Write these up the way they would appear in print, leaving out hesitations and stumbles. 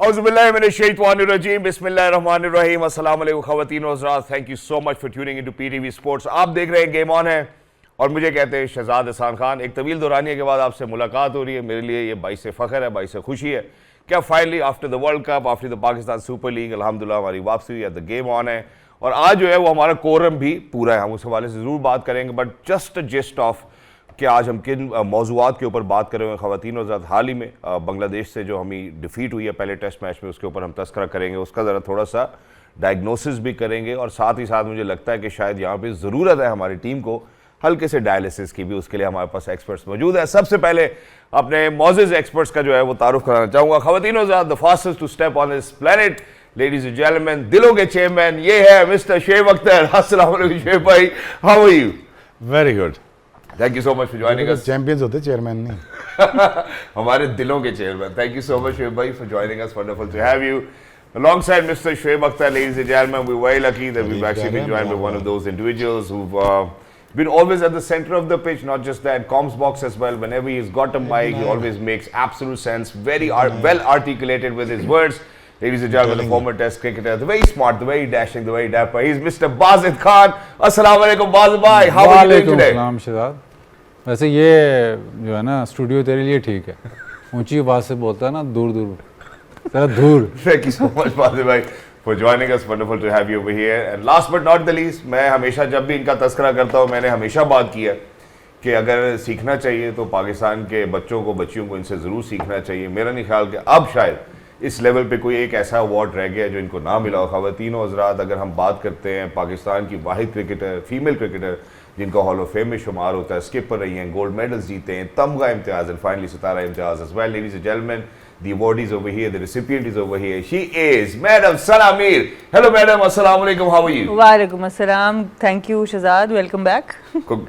औज़ुबिल्लाहिमिनश्शैतानिर्रजीम बिस्मिल्लाहिर्रहमानिर्रहीम अस्सलाम वालेकुम ख़वातीन व हज़रात, thank you so much for tuning into PTV sports. आप देख रहे हैं गेम ऑन है और मुझे कहते हैं शहजाद हसन खान। एक तवील दौरानिया के बाद आपसे मुलाकात हो रही है, मेरे लिए ये बाइस फ़ख्र है, बाइस खुशी है क्या finally after the world cup, after the Pakistan super league, अल्हम्दुलिल्लाह हमारी वापसी हुई है। द गेम ऑन है और आज जो है वो हमारा कोरम भी पूरा है, हम उस हवाले से ज़रूर बात करेंगे। बट जस्ट जिस्ट ऑफ कि आज हम किन मौज़ूआत के ऊपर बात कर रहे हैं ख़वातीन और ज़ात। हाल ही में बांग्लादेश से जो हमें डिफ़ीट हुई है पहले टेस्ट मैच में, उसके ऊपर हम तस्करा करेंगे, उसका ज़रा थोड़ा सा डायग्नोसिस भी करेंगे और साथ ही साथ मुझे लगता है कि शायद यहाँ पे ज़रूरत है हमारी टीम को हल्के से डायलिसिस की भी, उसके लिए हमारे पास एक्सपर्ट्स मौजूद है। सबसे पहले अपने मौज़ूद एक्सपर्ट्स का जो है वो तारुफ कराना चाहूँगा। ख़वातीन और ज़ात, the fastest to step on this planet, ladies and gentleman, दिलों के चेयरमैन, ये है मिस्टर शुएब अख्तर। अस्सलाम वालेकुम शुएब भाई, how are you? Very good, thank you so much for joining us. Champions होते चेयरमैन नहीं हमारे दिलों के chairman. Thank you so much Shoaib भाई for joining us, wonderful to have you alongside Mr. Shoaib Akhtar. Ladies and gentlemen, we're very lucky that we've actually been joined by one of those individuals who've been always at the center of the pitch, not just that, comms box as well. Whenever he's got a mic, he always makes absolute sense, very well articulated with his words. Ladies and gentlemen, the former test cricketer, the very smart, the very dashing, the very dapper, he's Mr. Bazid Khan. Assalamu alaikum Bazid bhai, how are you doing today? वालेकुम शहजाद। वैसे ये जो है ना studio तेरे लिए ठीक है, ऊंची आवाज से बोलता है ना, दूर दूर तेरा दूर। Thank you so much Bazid bhai for joining us, wonderful to have you over here. And last but not the least, मैं हमेशा जब भी इनका तस्करा करता हूँ, मैंने हमेशा बात की है कि अगर सीखना चाहिए तो पाकिस्तान के बच्चों को, बच्चियों को इनसे ज़रूर सीखना चाहिए। मेरा नहीं ख्याल कि अब शायद इस लेवल पे कोई एक ऐसा अवार्ड रह गया जो इनको ना मिला हो। ख़वातीन और हज़रात, अगर हम बात करते हैं पाकिस्तान की वाहिद क्रिकेटर, फीमेल क्रिकेटर जिनका हॉल ऑफ फेम में शुमार होता है, स्किपर रही हैं, गोल्ड मेडल्स जीते हैं, Tamgha Imtiaz and finally Sitara Imtiaz as well. Ladies and gentleman, the awardee is over here, the recipient is over here. She is Madam Sana Mir. Hello Madam, Assalamu alaikum, how are you? Walaikum assalam. Thank you Shahzad, welcome back.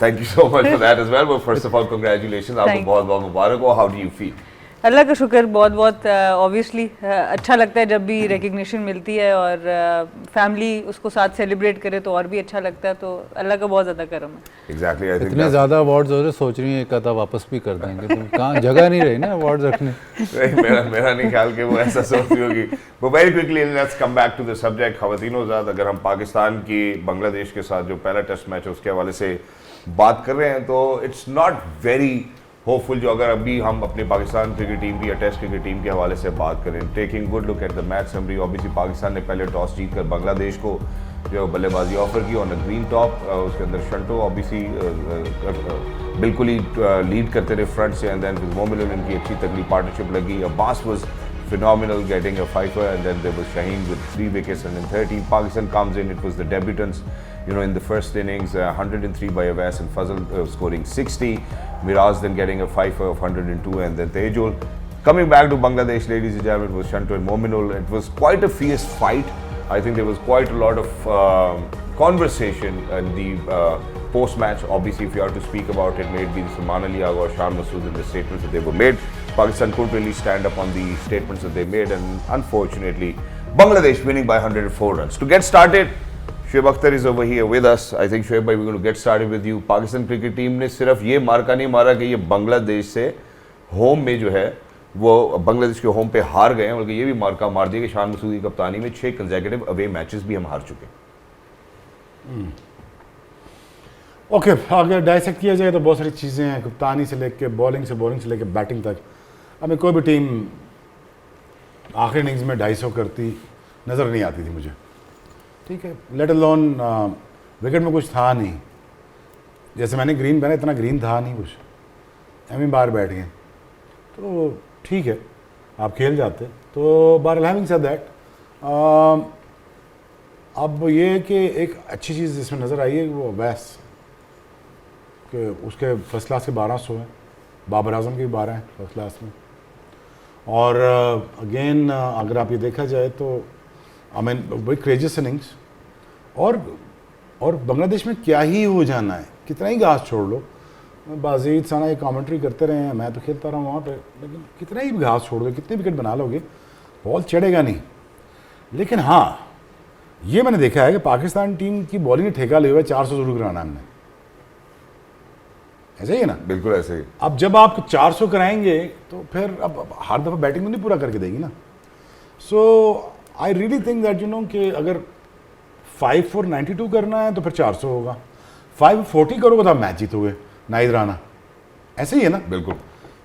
Thank you so much for that as well. But first of all, congratulations. आपको बहुत बहुत मुबारक हो. How do you feel? अल्लाह का शुक्र, बहुत बहुत obviously अच्छा लगता है जब भी रिकग्निशन मिलती है और फैमिली उसको साथ सेलिब्रेट करे तो और भी अच्छा लगता है, तो अल्लाह का बहुत ज़्यादा करम है। Exactly, I think इतने ज़्यादा अवार्ड्स हो रहे, सोच रही हैं एक आधा वापस भी कर देंगे, तो कहाँ जगह नहीं रही ना अवार्ड्स रखने। मेरा नहीं ख्याल कि वो ऐसा सोचती होगी। But very quickly let's come back to the subject. ख़वातीन और ज़ात, अगर हम पाकिस्तान की बांग्लादेश के साथ जो पहला टेस्ट मैच है उसके हवाले से बात कर रहे हैं तो इट्स नॉट वेरी होपफुल। जो अगर अभी हम अपनी पाकिस्तान क्रिकेट टीम की या टेस्ट क्रिकेट टीम के हवाले से बात करें, taking good look at the match summary, obviously Pakistan ने पहले टॉस जीत कर बांग्लादेश को जो बल्लेबाजी ऑफर की ऑन अ ग्रीन टॉप। उसके अंदर शंटो ऑब्वियसली बिल्कुल ही लीड करते रहे फ्रंट से, एंड देन विद मोमिन इनकी अच्छी तगड़ी पार्टनरशिप लगी। Abbas was phenomenal getting a fifer, and then there was Shaheen with 3 wickets, and in 13 Pakistan comes in. It was the debutants, in the first innings, 103 by Awais and Fazal scoring 60. Miraz then getting a fifer of 102, and then Tejul. Coming back to Bangladesh, ladies and gentlemen, it was Shanto and Mominul. It was quite a fierce fight. I think there was quite a lot of conversation in the post-match. Obviously, if you have to speak about it, maybe Salman Ali Agha or Shan Masood in the statements that they were made. Pakistan couldn't really stand up on the statements that they made, and unfortunately, Bangladesh winning by 104 runs. To get started, Shoaib Akhtar is over here with us. I think Shoaib bhai, we're going to get started with you. Pakistan cricket team ने सिर्फ ये मार्का नहीं मारा कि ये बांग्लादेश से home में जो है वो बांग्लादेश के होम पे हार गए हैं, बल्कि ये भी मार्का मार दिया कि शान मसूद की कप्तानी में 6 कंसेक्यूटिव अवे मैचेस भी हम हार चुके हैं। ओके, अगर डायसेक्ट किया जाए तो बहुत सारी चीज़ें हैं, कप्तानी से लेके बॉलिंग से लेके बैटिंग तक। हमें कोई भी टीम आखिरी इनिंग्स में 250 करती नज़र नहीं आती थी मुझे, ठीक है। लेट अलोन विकेट में कुछ था नहीं, जैसे मैंने ग्रीन पहना इतना ग्रीन था नहीं कुछ, एमी बाहर बैठ गए तो ठीक है, आप खेल जाते। तो बहरहाल हैविंग सेड दैट, अब ये कि एक अच्छी चीज़ जिसमें नज़र आई है वो अवैस कि उसके फर्स्ट क्लास के 1200 हैं, बाबर आजम के भी 12 हैं फर्स्ट क्लास में। और अगेन अगर आप ये देखा जाए तो आई मीन वही क्रेजियस इनिंग्स, और बांग्लादेश में क्या ही हो जाना है, कितना ही घास छोड़ लो। बाजीद साना ये कमेंट्री करते रहे हैं, मैं तो खेलता रहा हूँ वहाँ पे, लेकिन कितना ही घास छोड़ दो, कितने विकेट बना लोगे, बॉल चढ़ेगा नहीं। लेकिन हाँ, ये मैंने देखा है कि पाकिस्तान टीम की बॉलिंग ने ठेका लिया हुआ है, 400 जरूर कराना हमने, ऐसा ही है ना? बिल्कुल ऐसे ही। अब जब आप 400 कराएंगे तो फिर अब हर दफ़ा बैटिंग तो नहीं पूरा करके देगी ना। So I really think that you know कि अगर 5 for 92 करना है तो फिर 400 होगा, 540 करोगे तो आप मैच जीतोगे नाहिद राना, ऐसे ही है ना, बिल्कुल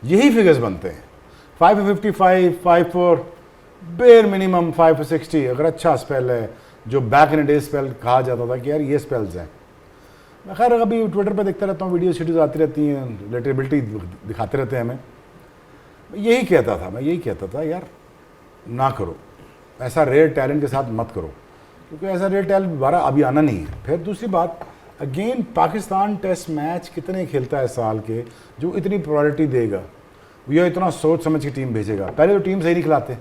यही फिगर्स बनते हैं। 5 for 55, 5 for bare minimum 5 for 60 अगर अच्छा स्पेल है, जो बैक इन डे स्पेल कहा जाता था कि यार ये स्पेल्स हैं। मैं खैर अभी ट्विटर पे देखता रहता हूँ, वीडियो सीरीज आती रहती हैं, रिलेटेबिलिटी दिखाते रहते हैं हमें। यही कहता था, मैं यही कहता था यार ना करो, ऐसा रेयर टैलेंट के साथ मत करो, क्योंकि ऐसा रेयर टैलेंट दोबारा अभी आना नहीं है। फिर दूसरी बात, अगेन पाकिस्तान टेस्ट मैच कितने खेलता है साल के जो इतनी प्रायोरिटी देगा या इतना सोच समझ की टीम भेजेगा? पहले तो टीम सही नहीं खिलाते,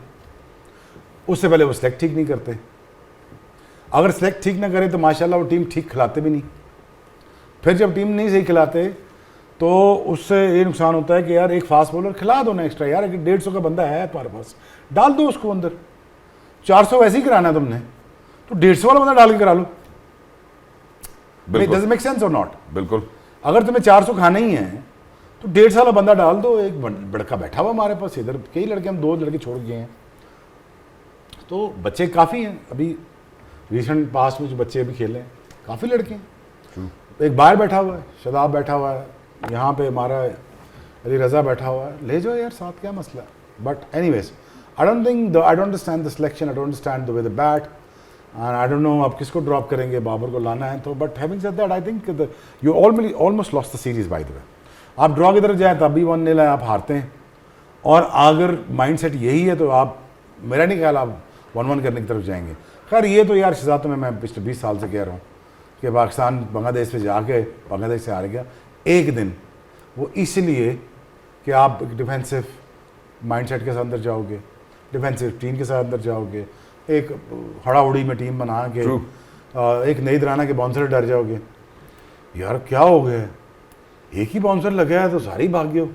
उससे पहले वो सिलेक्ट ठीक नहीं करते, अगर सिलेक्ट ठीक ना करे तो माशाल्लाह वो टीम ठीक खिलाते भी नहीं। फिर जब टीम नहीं सही खिलाते तो उससे ये नुकसान होता है कि यार एक फास्ट बॉलर खिला दो ना एक्स्ट्रा, यार 150 का बंदा है तुम्हारे पास, डाल दो उसको अंदर। 400 वैसे ही कराना है तुमने तो 150 वाला बंदा डाल के करा लो। डज मेक सेंस और नॉट? बिल्कुल। अगर तुम्हें 400 खाना ही है तो 150 वाला बंदा डाल दो। एक लड़का बैठा हुआ हमारे पास इधर, कई लड़के, हम 2 लड़के छोड़ गए हैं, तो बच्चे काफ़ी हैं अभी, रिसेंट पास्ट में जो बच्चे अभी खेले हैं काफ़ी लड़के हैं। एक बाहर बैठा हुआ है, शदाब बैठा हुआ है, यहाँ पे हमारा अली रज़ा बैठा हुआ है, ले जाओ यार साथ, क्या मसला है। But anyways I don't understand the selection, I don't understand the way the bat, and I don't know आप किसको ड्रॉप करेंगे, बाबर को लाना है तो। But having said that I think you almost lost the series by the way. आप draw की तरफ जाए तब भी 1-0 है, आप हारते हैं, और अगर माइंडसेट यही है तो आप, मेरा नहीं ख्याल आप 1-1 करने की तरफ जाएंगे। खैर ये तो यार शिजा, तो मैं पिछले 20 साल से कह रहा हूँ कि पाकिस्तान बांग्लादेश पे जाके बांग्लादेश से हार गया एक दिन, वो इसलिए कि आप एक डिफेंसिव माइंडसेट के साथ अंदर जाओगे, डिफेंसिव टीम के साथ अंदर जाओगे, एक हड़ाउड़ी में टीम बना के एक नाहिद राना के बाउंसर डर जाओगे। यार क्या हो गया, एक ही बाउंसर लगा है तो सारे ही भाग गए हो।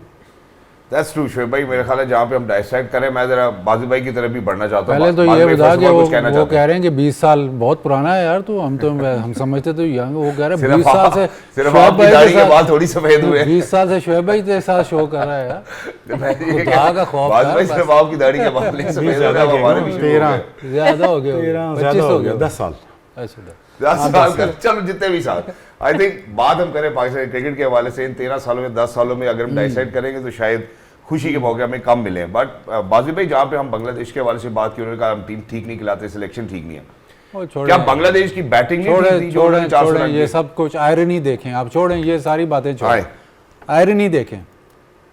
दैट्स ट्रू शोएब भाई, मेरे ख्याल है जहाँ पे हम डाइसेक्ट करें, मैं जरा बाजी भाई की तरफ भी बढ़ना चाहता हूँ। पहले तो ये बता कि वो कह रहे हैं कि 20 साल बहुत पुराना है यार, तो हम समझते तो यंग, वो कह रहे हैं 20 साल से सिर्फ आपकी दाढ़ी के बाल थोड़ी सफेद हुए, 20 साल से शोएब भाई के साथ शो कर रहा है यार। खुदा का खौफ, बाजी भाई सिर्फ आपकी दाढ़ी के बाल नहीं सफेद हो रहे, हमारे भी 13 ज्यादा हो गया, 25 हो गया, 10 साल। अच्छा 10 साल का, चलो जितने भी साल। आई थिंक बात हम करें पाकिस्तान क्रिकेट के हवाले से, इन 13 सालों में 10 सालों में अगर हम डाइसेक्ट करेंगे तो शायद खुशी के मौके हमें कम मिले। बट बाजी भाई जहाँ पे हम बांग्लादेश के हवाले से बात की, उन्होंने कहा हम टीम ठीक नहीं खिलाते, सिलेक्शन ठीक नहीं है। क्या बांग्लादेश की बैटिंग छोड़ें ये सब कुछ, आयरनी देखें आप, छोड़ें ये सारी बातें, छोड़ें आयरनी देखें।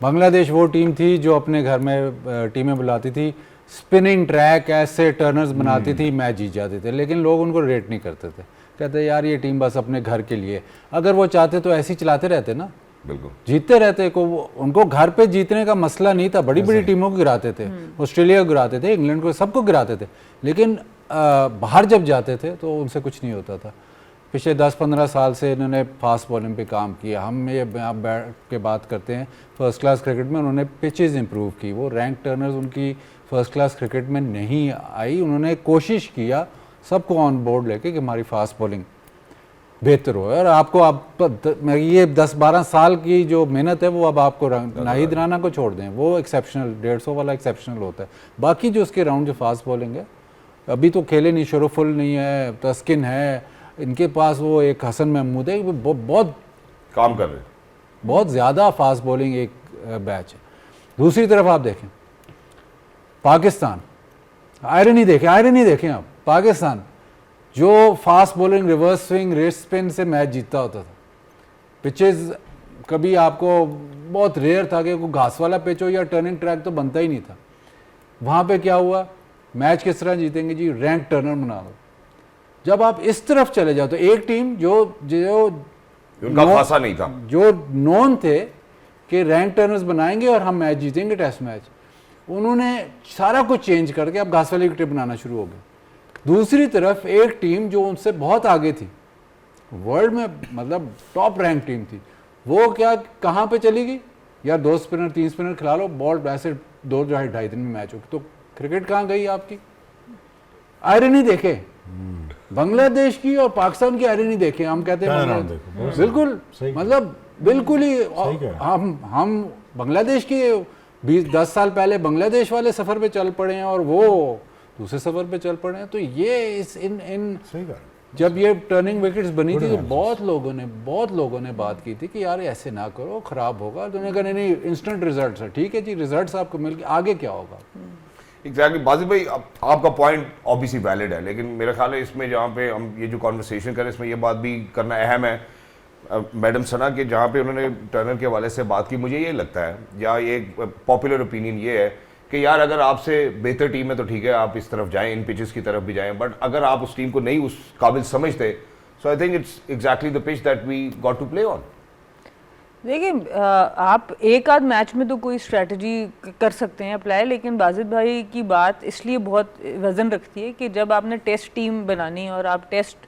बांग्लादेश वो टीम थी जो अपने घर में टीमें बुलाती थी, स्पिनिंग ट्रैक ऐसे टर्नर्स बनाती थी, मैच जीत जाते थे, लेकिन लोग उनको रेट नहीं करते थे, कहते यार ये टीम बस अपने घर के लिए। अगर वो चाहते तो ऐसे ही चलाते रहते ना, बिल्कुल जीतते रहते को। उनको घर पे जीतने का मसला नहीं था, बड़ी बड़ी टीमों को गिराते थे, ऑस्ट्रेलिया को गिराते थे, इंग्लैंड को, सबको गिराते थे, लेकिन बाहर जब जाते थे तो उनसे कुछ नहीं होता था। पिछले 10-15 साल से इन्होंने फास्ट बॉलिंग पे काम किया। हम ये आप बैठ के बात करते हैं फर्स्ट क्लास क्रिकेट में उन्होंने पिचेस इंप्रूव की, वो रैंक टर्नर्स उनकी फर्स्ट क्लास क्रिकेट में नहीं आई। उन्होंने कोशिश किया सबको ऑन बोर्ड लेके कि हमारी फास्ट बॉलिंग बेहतर हो, और आपको ये 10-12 साल की जो मेहनत है वो अब आपको नाहिद राना को छोड़ दें, वो एक्सेप्शनल 150 वाला एक्सेप्शनल होता है। बाकी जो उसके राउंड जो फास्ट बॉलिंग है, अभी तो खेले नहीं, शरफुल नहीं है, तस्किन है, इनके पास वो एक हसन महमूद है, वो बहुत काम कर रहे हैं, बहुत ज़्यादा फास्ट बॉलिंग एक बैच है। दूसरी तरफ आप देखें पाकिस्तान, आयरनी देखें आप, पाकिस्तान जो fast bowling, reverse swing, rest spin से मैच जीतता होता था। पिचेस कभी आपको बहुत रेयर था कि कोई घास वाला पिच हो या टर्निंग ट्रैक तो बनता ही नहीं था। वहाँ पे क्या हुआ, मैच किस तरह जीतेंगे जी, रैंक टर्नर बना दो। जब आप इस तरफ चले जाओ तो एक टीम जो उनका फासा नहीं था, जो नॉन थे कि रैंक टर्नर्स बनाएंगे और हम मैच जीतेंगे टेस्ट मैच, उन्होंने सारा कुछ चेंज करके अब घास वाली विकेट बनाना शुरू हो गए। दूसरी तरफ एक टीम जो उनसे बहुत आगे थी, वर्ल्ड में मतलब टॉप रैंक टीम थी, वो क्या कहाँ पे चली गई, यार 2 स्पिनर 3 स्पिनर खिला लो, बॉल ऐसे 2-2.5 दिन में मैच हो, तो क्रिकेट कहाँ गई आपकी। आयरनी देखे बांग्लादेश की और पाकिस्तान की, आयरनी देखे। हम कहते हैं बिल्कुल मतलब बिल्कुल ही, हम बांग्लादेश के 20-10 साल पहले बांग्लादेश वाले सफर पे चल पड़े हैं और वो दूसरे सफर पे चल पड़े हैं। तो ये इस इन सही कहा। जब ये टर्निंग विकेट्स बनी थी तो बहुत लोगों ने बात की थी कि यार ऐसे ना करो, खराब होगा। तो उन्होंने कहा नहीं, इंस्टेंट रिजल्ट्स है, ठीक है जी, रिजल्ट्स आपको मिल गए, आगे क्या होगा। एग्जैक्टली बाजिद भाई, आपका पॉइंट ऑब्वियसली वैलिड है, लेकिन मेरा ख्याल है इसमें जहाँ पे हम ये जो कॉन्वर्सेशन करें इसमें ये बात भी करना अहम है मैडम सना के, जहाँ पे उन्होंने टर्नर के हवाले से बात की, मुझे ये लगता है या एक पॉपुलर ओपिनियन ये है कि यार अगर आपसे बेहतर टीम है तो ठीक है आप इस तरफ जाएं, इन पिचेस की तरफ भी जाएं, बट अगर आप उस टीम को नहीं उस काबिल समझते, so I think it's exactly the pitch that we got to play on. देखिए आप एक आध मैच में तो कोई स्ट्रेटजी कर सकते हैं अप्लाई, लेकिन बाजिद भाई की बात इसलिए बहुत वजन रखती है कि जब आपने टेस्ट टीम बनानी और आप टेस्ट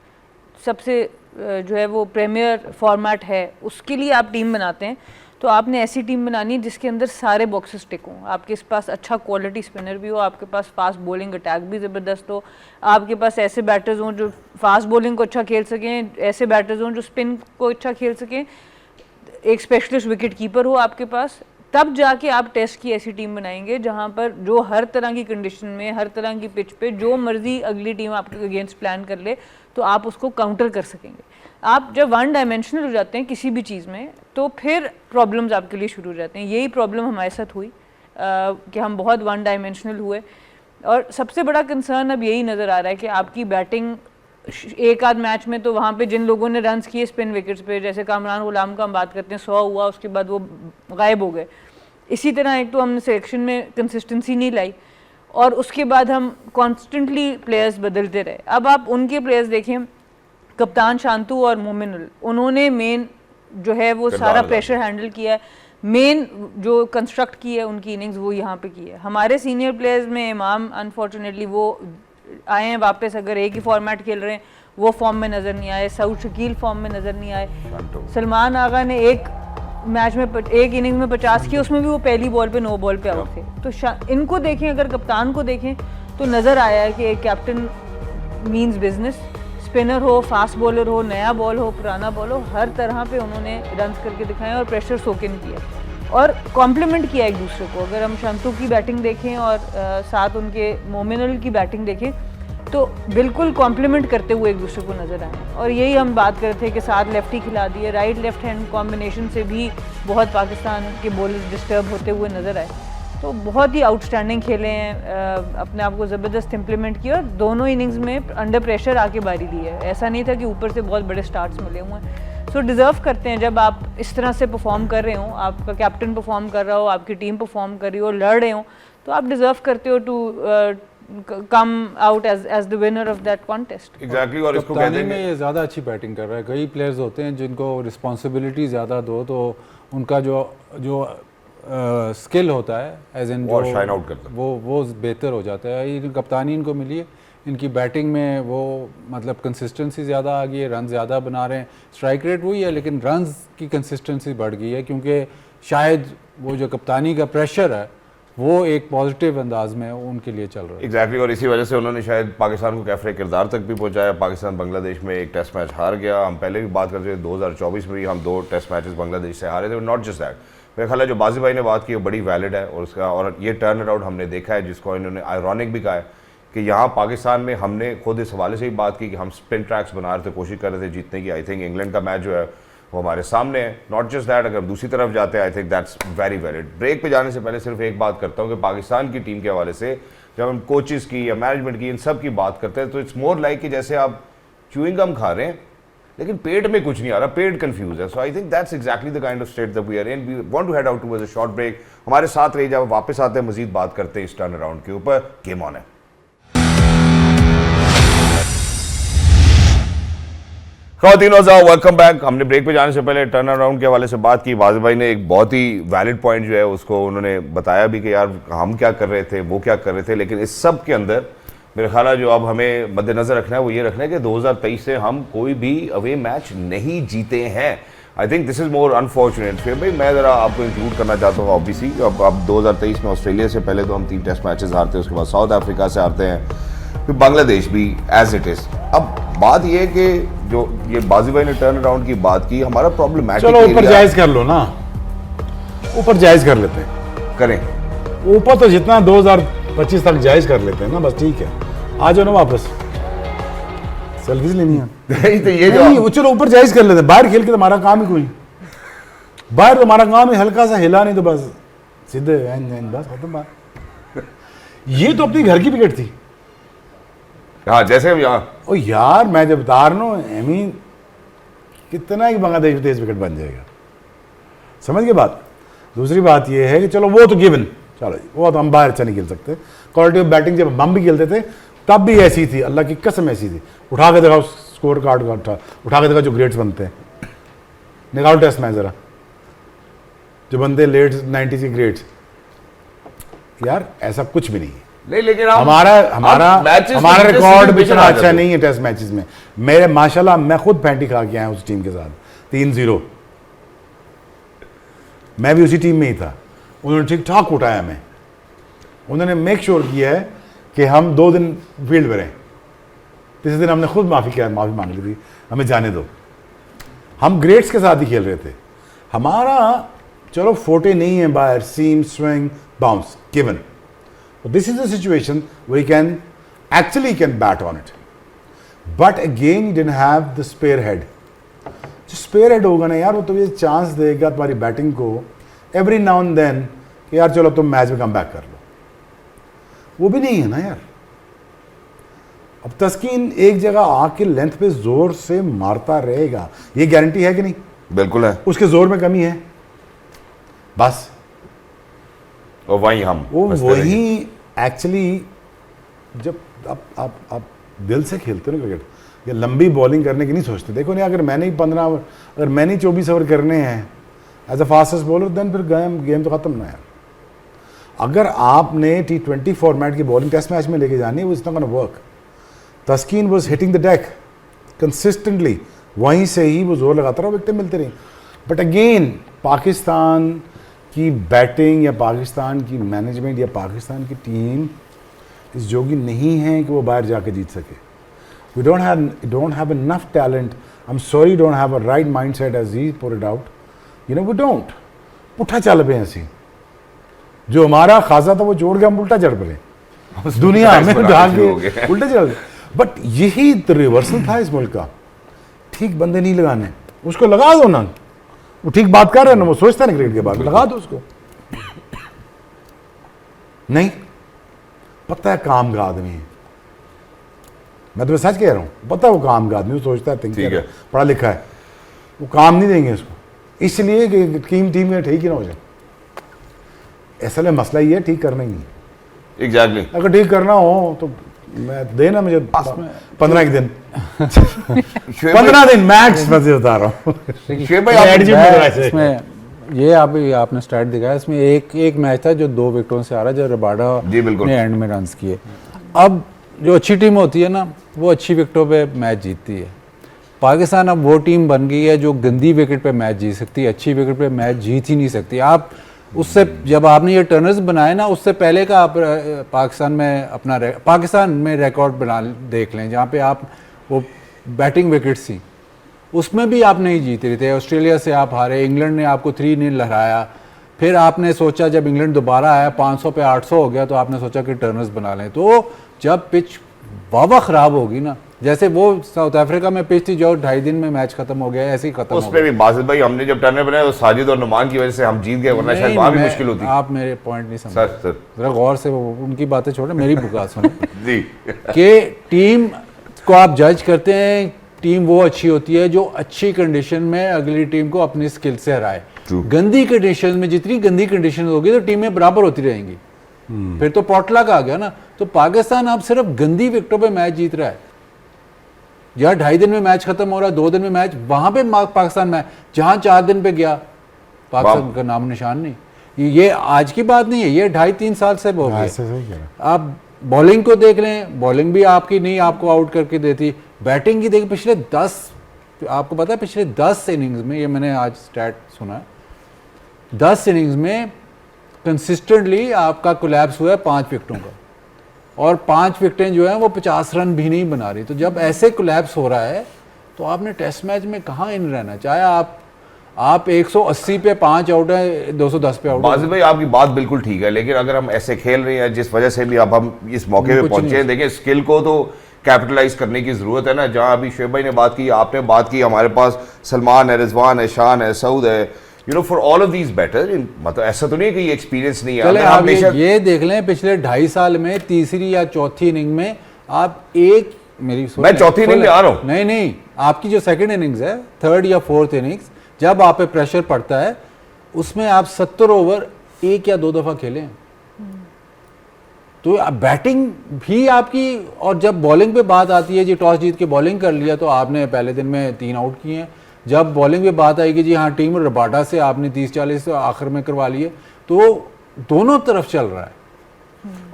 सबसे जो है वो प्रीमियर फॉर्मेट है उसके लिए आप टीम बनाते हैं, तो आपने ऐसी टीम बनानी है जिसके अंदर सारे बॉक्सेस टिक हों। आपके पास अच्छा क्वालिटी स्पिनर भी हो, आपके पास फास्ट बॉलिंग अटैक भी ज़बरदस्त हो, आपके पास ऐसे बैटर्स हों जो फास्ट बॉलिंग को अच्छा खेल सकें, ऐसे बैटर्स हों जो स्पिन को अच्छा खेल सकें, एक स्पेशलिस्ट विकेट कीपर हो आपके पास, तब जाके आप टेस्ट की ऐसी टीम बनाएंगे जहां पर जो हर तरह की कंडीशन में, हर तरह की पिच पे जो मर्जी अगली टीम आपके अगेंस्ट प्लान कर ले तो आप उसको काउंटर कर सकेंगे। आप जब वन डायमेंशनल हो जाते हैं किसी भी चीज़ में तो फिर प्रॉब्लम्स आपके लिए शुरू हो जाते हैं। यही प्रॉब्लम हमारे साथ हुई कि हम बहुत वन डायमेंशनल हुए, और सबसे बड़ा कंसर्न अब यही नज़र आ रहा है कि आपकी बैटिंग एक आध मैच में तो वहाँ पे जिन लोगों ने रन्स किए स्पिन विकेट्स पे, जैसे कामरान गुलाम का हम बात करते हैं 100 हुआ, उसके बाद वो गायब हो गए। इसी तरह एक तो हमने सिलेक्शन में कंसिस्टेंसी नहीं लाई और उसके बाद हम कॉन्स्टेंटली प्लेयर्स बदलते रहे। अब आप उनके प्लेयर्स देखें, कप्तान शांतु और मोमिनुल, उन्होंने मेन जो है वो सारा प्रेशर हैंडल किया है, मेन जो कंस्ट्रक्ट की है उनकी इनिंग्स वो यहाँ पे की है। हमारे सीनियर प्लेयर्स में इमाम अनफॉर्चुनेटली वो आए हैं वापस, अगर एक ही फॉर्मेट खेल रहे हैं वो फॉर्म में नज़र नहीं आए, सऊद शकील फॉर्म में नज़र नहीं आए, सलमान आगा ने एक मैच में एक इनिंग में 50 किए, उसमें भी वो पहली बॉल पे 9 बॉल पे आउट थे। तो इनको देखें, अगर कप्तान को देखें तो नज़र आया है कि एक कैप्टन मीन्स बिजनेस, स्पिनर हो, फास्ट बॉलर हो, नया बॉल हो, पुराना बॉल हो, हर तरह पे उन्होंने रन करके दिखाए और प्रेशर सोकिन किया और कॉम्प्लीमेंट किया एक दूसरे को। अगर हम शांतु की बैटिंग देखें और साथ उनके मोमिनुल की बैटिंग देखें तो बिल्कुल कॉम्प्लीमेंट करते हुए एक दूसरे को नज़र आए। और यही हम बात कर रहे थे कि साथ लेफ्टी खिला दिए, राइट लेफ्ट हैंड कॉम्बिनेशन से भी बहुत पाकिस्तान के बॉलर्स डिस्टर्ब होते हुए नज़र आए। तो बहुत ही आउटस्टैंडिंग खेले हैं, अपने आप को ज़बरदस्त इम्प्लीमेंट किया और दोनों इनिंग्स में अंडर प्रेशर आके बारी ली है। ऐसा नहीं था कि ऊपर से बहुत बड़े स्टार्ट्स मिले हुए हैं। सो डिज़र्व करते हैं जब आप इस तरह से परफॉर्म कर रहे हो, आपका कैप्टन परफॉर्म कर रहा हो, आपकी टीम परफॉर्म कर रही हो, लड़ रहे हो, तो आप डिज़र्व करते हो to come out as the winner of that contest. Exactly. और इसको कहते हैं में ये ज़्यादा अच्छी बैटिंग कर रहा है। कई प्लेयर्स होते हैं जिनको रिस्पॉन्सिबिलिटी ज़्यादा दो तो उनका जो स्किल होता है एज इन और शाइन आउट करता है, वो बेहतर हो जाता है। ये कप्तानी इनको मिली है, इनकी बैटिंग में वो मतलब कंसिस्टेंसी ज़्यादा आ गई है, रन ज़्यादा बना रहे हैं, स्ट्राइक रेट वही है लेकिन रन्स की कंसिस्टेंसी बढ़ गई है क्योंकि शायद वो जो कप्तानी का प्रेशर है वो एक पॉजिटिव अंदाज में उनके लिए चल रहा है। एग्जैक्टली। और इसी वजह से उन्होंने शायद पाकिस्तान को कैफरे किरदार तक भी पहुंचाया। पाकिस्तान बांग्लादेश में एक टेस्ट मैच हार गया, हम पहले भी बात करते थे 2024 में भी हम 2 टेस्ट मैचेस बांग्लादेश से हारे थे। नॉट जस्ट दैट, मेरा ख्याल है जो बाजी भाई ने बात की वो बड़ी वैलिड है और उसका और ये टर्न अराउंड हमने देखा है जिसको इन्होंने आयरॉनिक भी कहा है कि यहाँ पाकिस्तान में हमने खुद इस हवाले से ही बात की कि हम स्पिन ट्रैक्स बना रहे थे, कोशिश कर रहे थे जीतने की। आई थिंक इंग्लैंड का मैच जो है वो हमारे सामने है। नॉट जस्ट दैट, अगर दूसरी तरफ जाते हैं I think that's very valid. Break पे जाने से पहले सिर्फ एक बात करता हूँ कि पाकिस्तान की टीम के हवाले से जब हम कोचेस की या मैनेजमेंट की इन सब की बात करते हैं तो इट्स मोर लाइक कि जैसे आप च्यूइंग गम खा रहे हैं लेकिन पेट में कुछ नहीं आ रहा, पेट कंफ्यूज है। So I think that's exactly the kind of state that we are in. We want to head out towards a short break. हमारे साथ रहिए, जब वापस आते हैं मजीद बात करते हैं इस टर्न अराउंड के ऊपर। गेम ऑन है। ख़वातीन वेलकम बैक। हमने ब्रेक पे जाने से पहले टर्न अराउंड के हवाले से बात की। वाजिद भाई ने एक बहुत ही वैलिड पॉइंट जो है उसको उन्होंने बताया भी कि यार हम क्या कर रहे थे, वो क्या कर रहे थे, लेकिन इस सब के अंदर मेरा ख्याल है जो अब हमें मद्देनजर रखना है वो ये रखना है कि 2023 से हम कोई भी अवे मैच नहीं जीते हैं। I think this is more unfortunate. फिर भाई मैं ज़रा आपको इंक्लूड करना चाहता हूँ। ऑब्वियसली अब 2023 में ऑस्ट्रेलिया से पहले तो हम 3 टेस्ट मैचेस हारते हैं, उसके बाद साउथ अफ्रीका से हारते हैं, फिर बांग्लादेश भी एज इट इज़। अब बात ये है कि जो ये बाजी भाई ने टर्न अराउंड की बात की, हमारा प्रॉब्लमैटिक चलो ऊपर जायज़ कर लो ना, ऊपर जायज़ कर लेते हैं, करें ऊपर तो जितना 2000 25 तक जायज़ कर लेते हैं ना, बस ठीक है, आ जाओ ना वापस, सेल्फीज लेनी है। नहीं तो ये नहीं, जो वो चलो ऊपर जायज़ कर लेते हैं, बाहर खेल के तो हमारा काम ही कोई, बाहर तो हमारा काम ही हल्का सा हिला नहीं तो बस सीधे बस खत्म बात। ये तो अपनी घर की विकेट थी। हाँ जैसे अब यहाँ ओ यार मैं जब बता रहा हूँ आई मीन कितना ही बांग्लादेश तेज विकेट बन जाएगा, समझ गए बात। दूसरी बात ये है कि चलो वो तो गिवन, चलो वो तो हम बाहर अच्छा नहीं खेल सकते, क्वालिटी ऑफ बैटिंग जब हम भी खेलते थे तब भी ऐसी थी, अल्लाह की कसम ऐसी थी। उठा के दिखाओ स्कोर कार्ड का, उठा के दिखाओ जो ग्रेड्स बनते हैं, निकालो टेस्ट मैच जरा जो बनते लेट 90s के ग्रेड्स, यार ऐसा कुछ भी नहीं है। नहीं, लेकिन हमारा रिकॉर्ड भी इतना अच्छा है नहीं है टेस्ट मैचेस में। मेरे माशाल्लाह मैं खुद पैंटी खा के आया उस टीम के साथ 3-0, मैं भी उसी टीम में ही था, उन्होंने ठीक ठाक उठाया, मैं उन्होंने मेक श्योर किया है कि हम 2 दिन फील्ड में रहें। तीसरे दिन हमने खुद माफ़ी मांग ली थी, हमें जाने दो, हम ग्रेड्स के साथ ही खेल रहे थे। हमारा चलो फोटे नहीं है बाहर, seam swing bounce given, this is a situation we can actually can bat on it, but again you didn't have the spare head. जो स्पेयर हेड होगा ना यार, वो तो ये चांस देगा तुम्हारी बैटिंग को एवरी नाउ एंड देन कि यार चलो तुम मैच में कम बैक कर लो, वो भी नहीं है ना यार। अब तस्कीन एक जगह आके लेंथ पे जोर से मारता रहेगा, ये गारंटी है कि नहीं? बिल्कुल है, उसके जोर में कमी है बस, और वही हम वो बस वही एक्चुअली जब आप दिल से खेलते हो ना क्रिकेट, या लंबी बॉलिंग करने की नहीं सोचते। देखो नहीं, अगर मैंने ही 15 ओवर, अगर मैंने ही 24 ओवर करने हैं as a fastest bowler, then फिर गेम तो खत्म ना यार। अगर आपने T20 फॉर्मेट की बॉलिंग टेस्ट मैच में लेके जानी है, वो is not gonna work. Taskin was hitting the deck consistently, वहीं से ही वो जोर लगाता रहा, विकेटें मिलती रही। बट अगेन पाकिस्तान की बैटिंग या पाकिस्तान की मैनेजमेंट या पाकिस्तान की टीम इस जोगी नहीं है कि वो बाहर जाके जीत सके। We don't have enough talent. I'm sorry, you don't have a right mindset as he put it out. You know, we don't. पुट्ठा चल पे ऐसी, जो हमारा खासा था वो जोड़ के हम उल्टा चढ़ पड़े, दुनिया हमें ढाल के उल्टे चल। बट यही तो रिवर्सल था इस मुल्क का, ठीक बंदे नहीं लगाने, उसको लगा दो ना, वो ठीक बात कर रहे हैं ना, वो सोचता है क्रिकेट के बाद, लगा दो उसको। नहीं पता है काम का आदमी है, मैं तुम्हें सच कह रहा हूँ, पता है वो काम का आदमी, वो सोचता है थिंक है, पढ़ा लिखा है, वो काम नहीं देंगे इसको, इसलिए कि टीम में ठीक ही ना हो जाए। असल में मसला ये है ठीक करना ही नहीं। एग्जैक्टली, अगर ठीक करना हो तो मैं देना मुझे 15 दिन 15 दिन मैक्स, मैं बता रहा हूँ। इसमें ये आपने स्टार्ट दिखाया, इसमें एक मैच था जो 2 विकेटों से आ रहा है, जो रबाडा ने एंड में रन्स किए। अब जो अच्छी टीम होती है ना, वो अच्छी विकेटों पे मैच जीतती है। पाकिस्तान अब वो टीम बन गई है जो गंदी विकेट पे मैच जीत सकती है, अच्छी विकेट पे मैच जीत ही नहीं सकती। आप उससे जब आपने ये टर्नर्स बनाए ना, उससे पहले का आप पाकिस्तान में रिकॉर्ड बना देख लें, जहाँ पे आप वो बैटिंग विकेट्स थी उसमें भी आप नहीं जीत रहे थे। ऑस्ट्रेलिया से आप हारे, इंग्लैंड ने आपको 3-0 लहराया, फिर आपने सोचा जब इंग्लैंड दोबारा आया 500 पे 800 हो गया, तो आपने सोचा कि टर्नर्स बना लें। तो जब पिच वावा ख़राब होगी ना, जैसे वो साउथ अफ्रीका में पिच थी जो 2.5 दिन में मैच खत्म हो गया, ऐसे ही खत्म हो गया। उसमें भी बासित भाई हमने जब टर्नर बनाया तो साजिद और नुमान की वजह से हम जीत गए, वरना शायद वहाँ भी मुश्किल होती। आप मेरे पॉइंट नहीं समझ सर जरा गौर से उनकी बातें छोड़े, मेरी बात सुनो जी कि टीम को आप जज करते हैं, टीम वो अच्छी होती है जो अच्छी कंडीशन में अगली टीम को अपनी स्किल से हराए। गंदी कंडीशन में, जितनी गंदी कंडीशन होगी तो टीमें बराबर होती रहेंगी, फिर तो पॉटलक आ गया ना। तो पाकिस्तान अब सिर्फ गंदी विकेटों पे मैच जीत रहा है, जहाँ 2.5 दिन में मैच खत्म हो रहा है, 2 दिन में मैच, वहां पे पाकिस्तान मैच, जहां 4 दिन पे गया पाकिस्तान का नाम निशान नहीं। ये आज की बात नहीं है, ये 2.5-3 साल से हो गया। आप बॉलिंग को देख लें, बॉलिंग भी आपकी नहीं आपको आउट करके देती, बैटिंग की देख, पिछले 10, आपको पता है पिछले 10 इनिंग्स में, ये मैंने आज स्टैट सुना, 10 इनिंग्स में कंसिस्टेंटली आपका कोलैप्स हुआ है 5 विकेटों का, और 5 विकेटें जो हैं वो 50 रन भी नहीं बना रही। तो जब ऐसे कोलैप्स हो रहा है तो आपने टेस्ट मैच में कहाँ इन रहना, चाहे आप आप 180 पे 5 आउट है, 210 पे आउट। बाजिद भाई आपकी बात बिल्कुल ठीक है, लेकिन अगर हम ऐसे खेल रहे हैं जिस वजह से भी अब हम इस मौके पे पहुंचे हैं, देखिए स्किल को तो कैपिटलाइज करने की जरूरत है ना। जहां अभी शुएब भाई ने बात की, आपने बात की, हमारे पास सलमान है, रिजवान है, शान है, सऊद है, you know for all of these batter, मतलब ऐसा तो नहीं है कि ये एक्सपीरियंस नहीं है। चले आप ये देख लें पिछले 2.5 साल में तीसरी या चौथी इनिंग में आप एक, मैं चौथी इनिंग में आ रहा हूं, नहीं आपकी जो सेकंड इनिंग्स है, थर्ड या फोर्थ इनिंग्स, जब आप पे प्रेशर पड़ता है उसमें आप 70 ओवर 1 या 2 दफा खेलें, तो बैटिंग भी आपकी, और जब बॉलिंग पे बात आती है जी टॉस जीत के बॉलिंग कर लिया तो आपने पहले दिन में 3 आउट किए हैं, जब बॉलिंग पे बात आएगी जी हाँ टीम रबाडा से आपने 30-40 आखिर में करवा लिए, तो दोनों तरफ चल रहा है।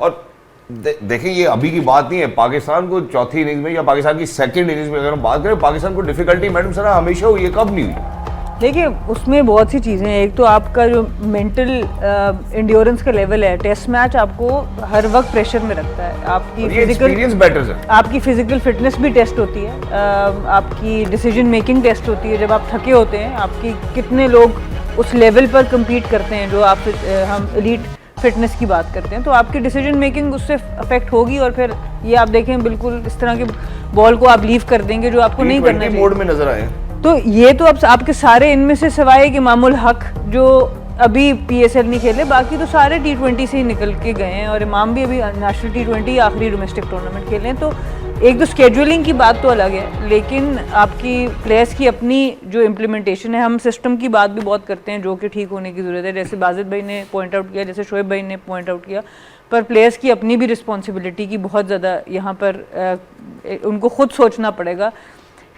और देखिए ये अभी की बात नहीं है, पाकिस्तान को चौथी इनिंग्स में या पाकिस्तान की सेकंड इनिंग्स में अगर हम बात करें, पाकिस्तान को डिफिकल्टी मैडम सर हमेशा हुई है, कब नहीं हुई? देखिए उसमें बहुत सी चीज़ें हैं। एक तो आपका जो मेंटल इंड्योरेंस का लेवल है, टेस्ट मैच आपको हर वक्त प्रेशर में रखता है, आपकी फिजिकल फिटनेस भी टेस्ट होती है, आपकी डिसीजन मेकिंग टेस्ट होती है, जब आप थके होते हैं, आपकी कितने लोग उस लेवल पर compete करते हैं जो आप हम एलीट फिटनेस की बात करते हैं, तो आपकी डिसीजन मेकिंग उससे अफेक्ट होगी। और फिर ये आप देखें बिल्कुल इस तरह के बॉल को आप लीव कर देंगे जो आपको नहीं करना चाहिए, मोड में नजर आए। तो ये तो अब आपके सारे इनमें से सिवाय कि मामूल हक जो अभी PSL नहीं खेले, बाकी तो सारे T20 से ही निकल के गए हैं, और इमाम भी अभी नेशनल T20 आखिरी डोमेस्टिक टूर्नामेंट खेले हैं। तो एक तो स्केड्यूलिंग की बात तो अलग है, लेकिन आपकी प्लेयर्स की अपनी जो इम्प्लीमेंटेशन है, हम सिस्टम की बात भी बहुत करते हैं जो कि ठीक होने की ज़रूरत है, जैसे बाजिद भाई ने पॉइंट आउट किया, जैसे शोएब भाई ने पॉइंट आउट किया, पर प्लेयर्स की अपनी भी रिस्पॉन्सिबिलिटी की बहुत ज़्यादा यहाँ पर उनको खुद सोचना पड़ेगा,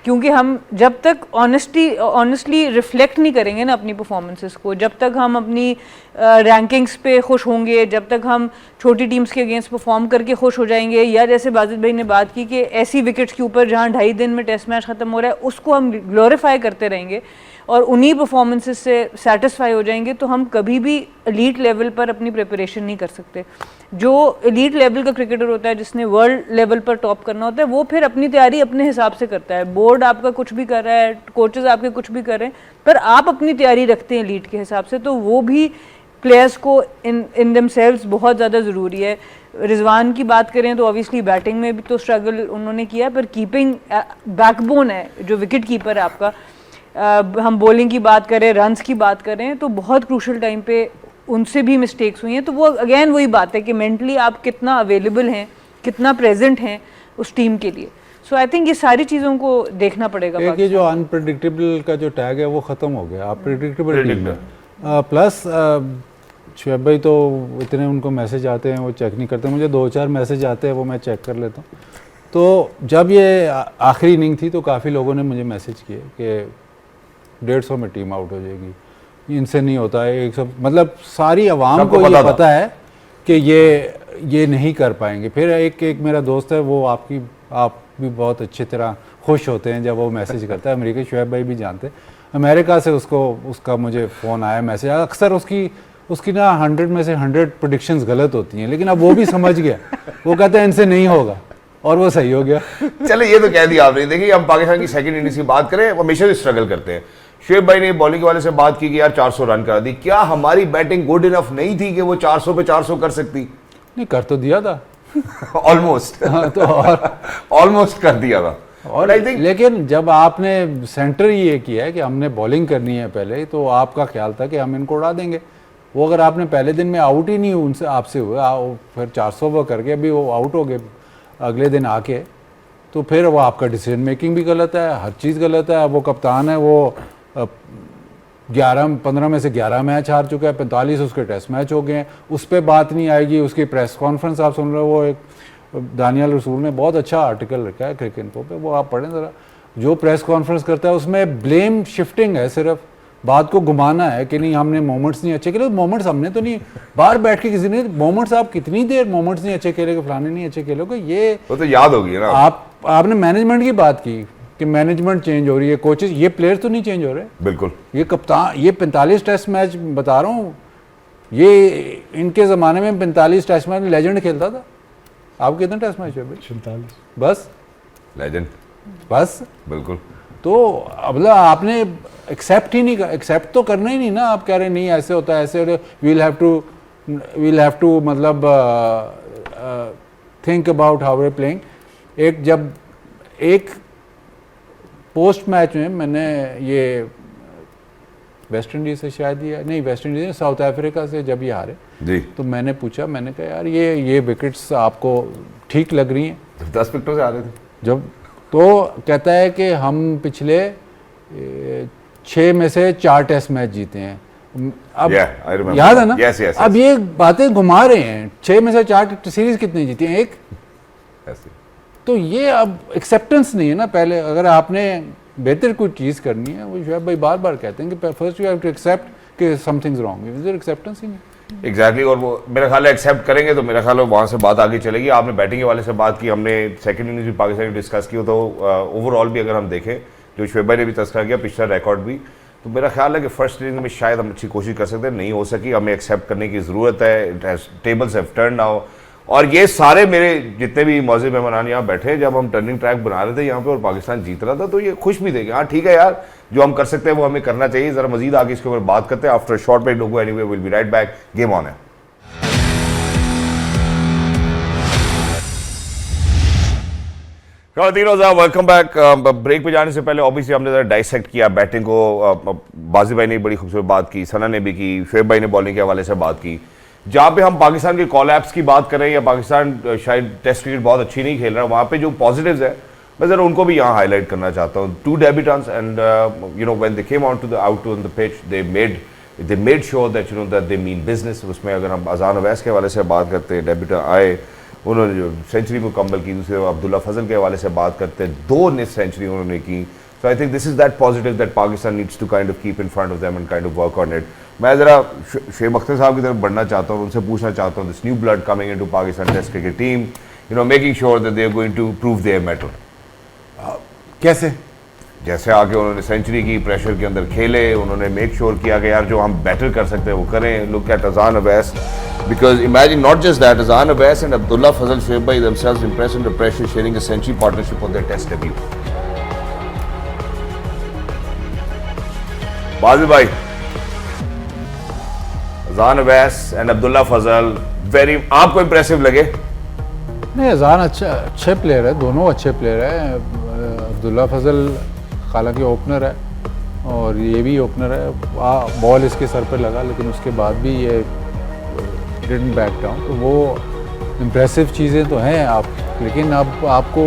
क्योंकि हम जब तक ऑनेस्टली रिफ्लेक्ट नहीं करेंगे ना अपनी परफॉर्मेंसेस को, जब तक हम अपनी रैंकिंग्स पे खुश होंगे, जब तक हम छोटी टीम्स के अगेंस्ट परफॉर्म करके खुश हो जाएंगे, या जैसे बाजिद भाई ने बात की कि ऐसी विकेट्स के ऊपर जहाँ 2.5 दिन में टेस्ट मैच ख़त्म हो रहा है उसको हम ग्लोरीफाई करते रहेंगे और उन्हीं परफॉर्मेंसेस से सेटिस्फाई हो जाएंगे, तो हम कभी भी एलीट लेवल पर अपनी प्रिपरेशन नहीं कर सकते। जो एलीट लेवल का क्रिकेटर होता है, जिसने वर्ल्ड लेवल पर टॉप करना होता है, वो फिर अपनी तैयारी अपने हिसाब से करता है। बोर्ड आपका कुछ भी कर रहा है, कोचेस आपके कुछ भी कर रहे हैं, पर आप अपनी तैयारी रखते हैं एलीट के हिसाब से, तो वो भी प्लेयर्स को इन देमसेल्व्स बहुत ज़्यादा ज़रूरी है। रिजवान की बात करें तो ऑब्वियसली बैटिंग में भी तो स्ट्रगल उन्होंने किया, पर कीपिंग बैकबोन है जो विकेट कीपर है आपका। हम बॉलिंग की बात करें, रन्स की बात करें, तो बहुत क्रूशल टाइम पे उनसे भी मिस्टेक्स हुई हैं। तो वो अगेन वही बात है कि मेंटली आप कितना अवेलेबल हैं, कितना प्रेजेंट हैं उस टीम के लिए। सो आई थिंक ये सारी चीज़ों को देखना पड़ेगा। एक ये जो अनप्रेडिक्टेबल का जो टैग है वो ख़त्म हो गया, आप प्रेडिक्टेबल टीम में। प्लस शुएब भाई तो इतने उनको मैसेज आते हैं वो चेक नहीं करते, मुझे 2-4 मैसेज आते हैं वो मैं चेक कर लेता हूँ। तो जब ये आखिरी इनिंग थी तो काफ़ी लोगों ने मुझे मैसेज किए कि 150 में टीम आउट हो जाएगी, इनसे नहीं होता है, 100, मतलब सारी आवाम को ये पता है कि ये नहीं कर पाएंगे। फिर एक मेरा दोस्त है, वो आप भी बहुत अच्छी तरह खुश होते हैं जब वो मैसेज करता है, अमेरिका शुएब भाई भी जानते हैं, अमेरिका से उसका मुझे फ़ोन आया मैसेज। अक्सर उसकी ना 100 में से 100 प्रेडिक्शंस गलत होती हैं, लेकिन अब वो भी समझ गया, वो कहता है इनसे नहीं होगा, और वो सही हो गया। चले ये तो कह दिया आपने। देखिए हम पाकिस्तान की सेकंड इनिंग्स की बात करें, हमेशा से स्ट्रगल करते हैं। शुएब भाई ने बॉलिंग वाले से बात की कि यार 400 रन करा दी, क्या हमारी बैटिंग गुड इनफ नहीं थी कि वो 400 पे 400 कर सकती? नहीं, कर तो दिया था ऑलमोस्ट। हाँ, तो ऑलमोस्ट कर दिया था। और आई थिंक लेकिन जब आपने सेंटर ये किया है कि हमने बॉलिंग करनी है पहले, तो आपका ख्याल था कि हम इनको उड़ा देंगे। वो अगर आपने पहले दिन में आउट ही नहीं उनसे आपसे हुआ, फिर 400 वो करके अभी वो आउट हो गए अगले दिन आके, तो फिर वो आपका डिसीजन मेकिंग भी गलत है, हर चीज़ गलत है। वो कप्तान है, वो 15 में से 11 मैच हार चुका है, 45 उसके टेस्ट मैच हो गए हैं, उस पर बात नहीं आएगी। उसकी प्रेस कॉन्फ्रेंस आप सुन रहे हो, वो एक दानियाल रसूल ने बहुत अच्छा आर्टिकल रखा है क्रिकेट इन्फो पे, वो आप पढ़ें ज़रा। जो प्रेस कॉन्फ्रेंस करता है उसमें ब्लेम शिफ्टिंग है, सिर्फ बात को घुमाना है कि नहीं हमने मोमेंट्स नहीं अच्छे खेले। मोमेंट्स हमने तो नहीं, बाहर बैठ के किसी ने मोमेंट्स, आप कितनी देर मोमेंट्स नहीं अच्छे खेले, फलाने नहीं अच्छे खेलोगे, ये वो तो याद होगी ना। आपने मैनेजमेंट की बात की कि मैनेजमेंट चेंज हो रही है, कोचेस, ये प्लेयर्स तो नहीं चेंज हो रहे। बिल्कुल, ये कप्तान, ये 45 टेस्ट मैच बता रहा हूँ, ये इनके ज़माने में 45 टेस्ट मैच लेजेंड खेलता था। आप कितने टेस्ट मैच है भाई? 47 बस लेजेंड, बस। बिल्कुल। तो अब आपने एक्सेप्ट ही नहीं, एक्सेप्ट तो करना ही नहीं ना। आप कह रहे नहीं ऐसे होता है, ऐसे वील हैव टू मतलब think about how we are playing. एक पोस्ट मैच में मैंने ये वेस्ट इंडीज से शायद नहीं वेस्ट इंडीज साउथ अफ्रीका से जब ये हारे जी, तो मैंने पूछा, मैंने कहा यार ये विकेट्स आपको ठीक लग रही हैं? 10 विकेटों से आ रहे थे जब तो कहता है कि हम पिछले 6 में से 4 टेस्ट मैच जीते हैं। अब I remember. याद है ना? Yes, yes, अब ये बातें घुमा रहे हैं, 6 में से 4 सीरीज कितनी जीती हैं? एक। ऐसे तो ये अब एक्सेप्टेंस नहीं है ना। पहले अगर आपने बेहतर कोई चीज़ करनी है, वो शुएब भाई बार बार कहते हैं कि first you have to accept कि समथिंग इज रॉन्ग। इधर एक्सेप्टेंस ही नहीं। एग्जैक्टली और वो मेरा ख्याल है एक्सेप्ट करेंगे तो मेरा ख्याल है वहाँ से बात आगे चलेगी। आपने बैटिंग के वाले से बात की, हमने सेकंड इनिंग्स भी पाकिस्तान की डिस्कस की, तो ओवरऑल भी अगर हम देखें जो शुएब भाई ने भी तस्करा किया पिछला रिकॉर्ड भी, तो मेरा ख्याल है कि फर्स्ट इनिंग में शायद हम अच्छी कोशिश कर सकते हैं, नहीं हो सकी, हमें एक्सेप्ट करने की ज़रूरत है। Tables have turn now. और ये सारे मेरे जितने भी मौजूद मेहमान यहाँ बैठे, जब हम टर्निंग ट्रैक बना रहे थे यहाँ पे और पाकिस्तान जीत रहा था, तो ये खुश भी थे कि हाँ ठीक है यार, जो हम कर सकते हैं वो हमें करना चाहिए। जरा मजीद आगे इसके ऊपर बात करते हैं आफ्टर शॉर्ट ब्रेक। लोगो anyway will be right back. Game on है। Welcome back. ब्रेक पे जाने से पहले ऑब्वियसली हमने जरा डाइसेक्ट किया बैटिंग को। बाजी भाई ने बड़ी खूबसूरत बात की, सना ने भी की, शुएब भाई ने बॉलिंग के हवाले से बात की। जहाँ पे हम पाकिस्तान के कॉलैप्स की बात कर रहे हैं या पाकिस्तान शायद टेस्ट क्रिकेट बहुत अच्छी नहीं खेल रहा, वहाँ पे जो पॉजिटिव्स है मैं ज़रा उनको भी यहाँ हाईलाइट करना चाहता हूँ। 2 debutantes and you know when they came out on the pitch they made sure that you know that they mean business. उसमें अगर हम अजान अवैस के हवाले से बात करते हैं, डेब्यूटेंट आए, उन्होंने जो सेंचुरी मुकम्मल की। दूसरे अब्दुल्ला फजल के हवाले से बात करते हैं, 2 नेट सेंचुरी उन्होंने की। So I think this is that positive that Pakistan needs to kind of keep in front of them and kind of work on it. मैं ज़रा शुएब अख्तर साहब की तरफ बढ़ना चाहता हूँ, उनसे पूछना चाहता हूँ, this new blood coming into Pakistan test cricket team, you know making sure that they are going to prove their mettle. कैसे? जैसे आके उन्होंने सेंचुरी की, प्रेशर के अंदर खेले, उन्होंने मेक श्योर किया कि यार जो हम बेटर कर सकते हैं वो करें। लुक एट अजान Awais, because imagine not just that, Azan Abbas and Abdullah Fazal Shoaib Bhai themselves impressed under pressure, sharing a century partnership on their test debut. Bazi bhai, Azan Abbas and Abdullah Fazal very आपको impressive लगे? नहीं, अजान अच्छे player है, दोनों अच्छे player हैं। अब्दुल्ला फजल हालांकि ओपनर है और ये भी ओपनर है। बॉल इसके सर पर लगा लेकिन उसके बाद भी ये डिडंट बैक डाउन, तो वो इम्प्रेसिव चीज़ें तो हैं आप, लेकिन अब आपको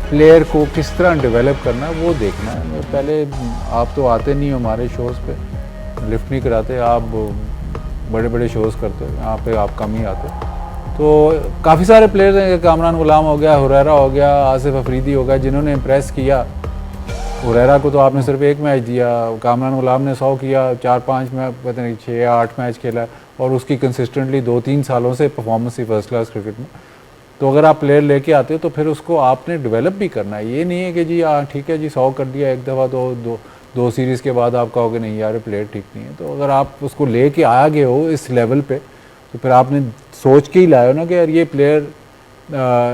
प्लेयर को किस तरह डेवलप करना है वो देखना है। पहले आप तो आते नहीं हो हमारे शोज़ पे, लिफ्ट नहीं कराते, आप बड़े बड़े शोज़ करते हो, यहाँ पे आप कम ही आते। तो काफ़ी सारे प्लेयर्स हैं, कामरान गुलाम हो गया, हुरैरा हो गया, आसिफ अफरीदी हो गया, जिन्होंने इम्प्रेस किया। हुरैरा को तो आपने सिर्फ 1 मैच दिया, कामरान गुलाम ने 100 किया, 4-5 में पता नहीं 6 या 8 मैच खेला और उसकी कंसिस्टेंटली 2-3 सालों से परफॉर्मेंस ही फर्स्ट क्लास क्रिकेट में। तो अगर आप प्लेयर लेके आते हो तो फिर उसको आपने डेवलप भी करना है। ये नहीं है कि जी हाँ ठीक है जी 100 कर दिया एक दफ़ा, तो दो सीरीज़ के बाद आप कहोगे नहीं यार प्लेयर ठीक नहीं है। तो अगर आप उसको लेके आ गए हो इस लेवल पे तो फिर आपने सोच के ही लाए हो ना कि यार ये प्लेयर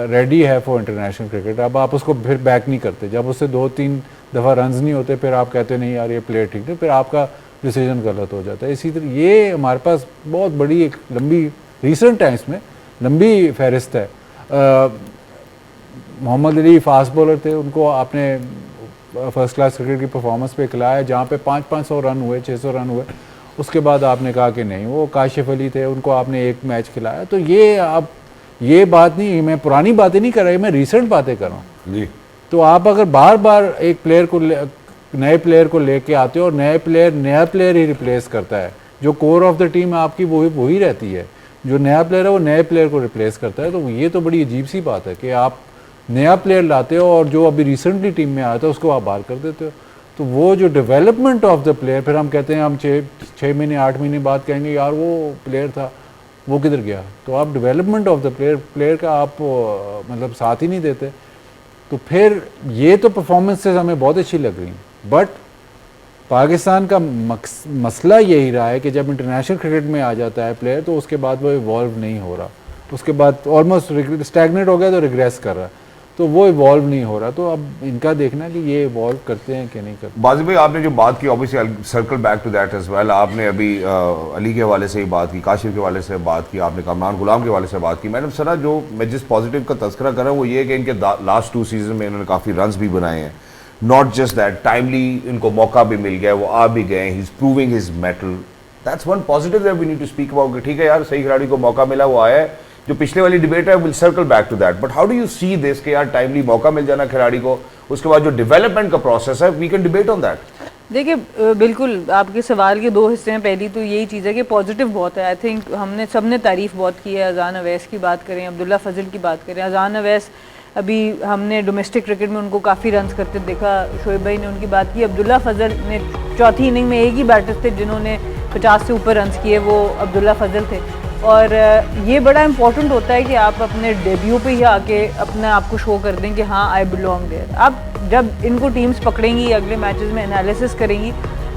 रेडी है फॉर इंटरनेशनल क्रिकेट। अब आप उसको फिर बैक नहीं करते, जब उससे 2-3 दफ़ा रन्स नहीं होते फिर आप कहते नहीं यार ये प्लेयर ठीक नहीं, फिर आपका डिसीजन गलत हो जाता है। इसी तरह ये हमारे पास बहुत बड़ी एक लंबी रिसेंट टाइम्स में लंबी फहरिस्त है। मोहम्मद अली फास्ट बॉलर थे, उनको आपने फर्स्ट क्लास क्रिकेट की परफॉर्मेंस पे खिलाया जहाँ पे 500 रन हुए, 600 रन हुए। उसके बाद आपने कहा कि नहीं, वो काशिफ अली थे, उनको आपने 1 मैच खिलाया। तो ये आप ये बात नहीं, मैं पुरानी बातें नहीं कर रही, मैं रिसेंट बातें कर रहा हूँ जी। तो आप अगर बार बार एक प्लेयर को नए प्लेयर को लेके आते हो और नया प्लेयर ही रिप्लेस करता है, जो कोर ऑफ द टीम आपकी वही रहती है, जो नया प्लेयर है वो नए प्लेयर को रिप्लेस करता है। तो ये तो बड़ी अजीब सी बात है कि आप नया प्लेयर लाते हो और जो अभी रिसेंटली टीम में आया था उसको आप बाहर कर देते हो। तो वो जो डेवलपमेंट ऑफ द प्लेयर, फिर हम कहते हैं हम 6 महीने 8 महीने बाद कहेंगे यार वो प्लेयर था, वो किधर गया। तो आप डेवलपमेंट ऑफ द प्लेयर का आप मतलब साथ ही नहीं देते। तो फिर ये तो परफॉर्मेंसेस हमें बहुत अच्छी लग रही, बट पाकिस्तान का मसला यही रहा है कि जब इंटरनेशनल क्रिकेट में आ जाता है प्लेयर तो उसके बाद वो इवॉल्व नहीं हो रहा, उसके बाद ऑलमोस्ट स्टैग्नेट हो गया तो रिग्रेस कर रहा है। तो वो इवॉल्व नहीं हो रहा। तो अब इनका देखना कि ये इवॉल्व करते हैं कि नहीं करते। बाजी भाई आपने जो बात की, obviously circle back to that as well, आपने अभी अली के हवाले से ही बात की, काशिफ के हवाले से बात की, आपने कमरान गुलाम के हवाले से बात की। मैडम सरा जो मैं जिस पॉजिटिव का तस्करा कर रहा हूँ वो ये है कि इनके लास्ट 2 सीजन में इन्होंने काफ़ी रन्स भी बनाए हैं। नॉट जस्ट दैट, टाइमली इनको मौका भी मिल गया, वो आ भी गए, he is proving his mettle. That's one positive that we need to speak about. ठीक है यार, सही खिलाड़ी को मौका मिला, वो आया है। जो पिछले वाली डिबेट है will circle back to that, but how do you see this कि यार टाइमली मौका मिल जाना खिलाड़ी को, उसके बाद जो डेवलपमेंट का प्रोसेस है, we can debate on that. देखिए बिल्कुल आपके सवाल के 2 हिस्से हैं। पहली तो यही चीज़ है कि पॉजिटिव बहुत है। आई थिंक हमने सबने तारीफ़ बहुत की है। अजान अवैस की बात करें, अब्दुल्ला फजल की बात करें। अजान अवैस अभी हमने डोमेस्टिक क्रिकेट में उनको काफ़ी रन्स करते देखा, शोएब भाई ने उनकी बात की। अब्दुल्ला फजल ने चौथी इनिंग में एक ही बैटर्स थे जिन्होंने 50 से ऊपर रन्स किए, वो अब्दुल्ला फजल थे। और ये बड़ा इंपॉर्टेंट होता है कि आप अपने डेब्यू पे ही आके अपने आप को शो कर दें कि हाँ आई बिलोंग देयर। आप जब इनको टीम्स पकड़ेंगी, अगले मैचेस में एनालिसिस करेंगी,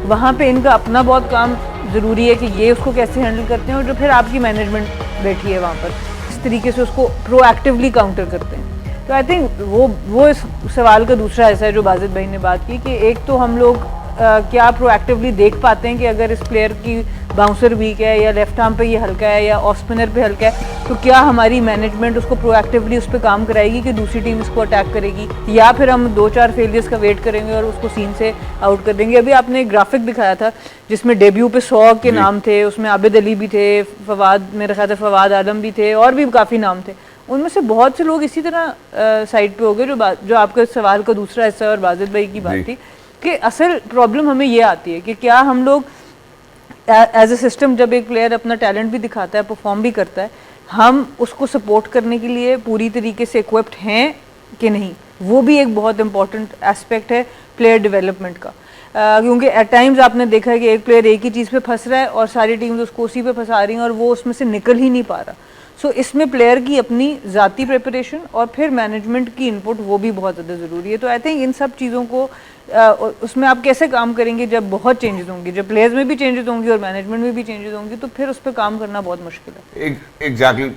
वहाँ पे इनका अपना बहुत काम ज़रूरी है कि ये उसको कैसे हैंडल करते हैं, और जो फिर आपकी मैनेजमेंट बैठी है वहाँ पर इस तरीके से उसको प्रोएक्टिवली काउंटर करते हैं। तो आई थिंक वो इस सवाल का दूसरा हिस्सा है जो बाजिद भाई ने बात की कि एक तो हम लोग क्या प्रोएक्टिवली देख पाते हैं कि अगर इस प्लेयर की बाउंसर वीक है या लेफ्ट आर्म पे ये हल्का है या ऑफ स्पिनर पे हल्का है, तो क्या हमारी मैनेजमेंट उसको प्रोएक्टिवली उस पर काम कराएगी कि दूसरी टीम इसको अटैक करेगी, या फिर हम 2-4 फेलियर्स का वेट करेंगे और उसको सीन से आउट कर देंगे। अभी आपने एक ग्राफिक दिखाया था जिसमें डेब्यू पे 100 के नाम थे, उसमें आबिद अली भी थे, फवाद, मेरे ख्याल से फवाद आलम भी थे, और भी काफ़ी नाम थे। उनमें से बहुत से लोग इसी तरह साइड पे हो गए जो आपके सवाल का दूसरा हिस्सा और बाजिद भाई की बात थी कि असल प्रॉब्लम हमें ये आती है कि क्या हम लोग एज ए सिस्टम, जब एक प्लेयर अपना टैलेंट भी दिखाता है, परफॉर्म भी करता है, हम उसको सपोर्ट करने के लिए पूरी तरीके से इक्विप्ड हैं कि नहीं। वो भी एक बहुत इंपॉर्टेंट एस्पेक्ट है प्लेयर डेवलपमेंट का, क्योंकि एट टाइम्स आपने देखा है कि एक प्लेयर एक ही चीज़ पे फंस रहा है और सारी टीम्स उसको उसी पे फंसा रही हैं और वो उसमें से निकल ही नहीं पा रहा। सो इसमें प्लेयर की अपनी ज़ाती प्रिपरेशन और फिर मैनेजमेंट की इनपुट वो भी बहुत ज़्यादा ज़रूरी है। तो आई थिंक इन सब चीज़ों को उसमें आप कैसे काम करेंगे जब बहुत चेंजेस होंगी, जब प्लेयर्स में भी चेंजेस होंगी और मैनेजमेंट में भी चेंजेस होंगी, तो फिर उस पर काम करना बहुत मुश्किल है। एग्जैक्टली।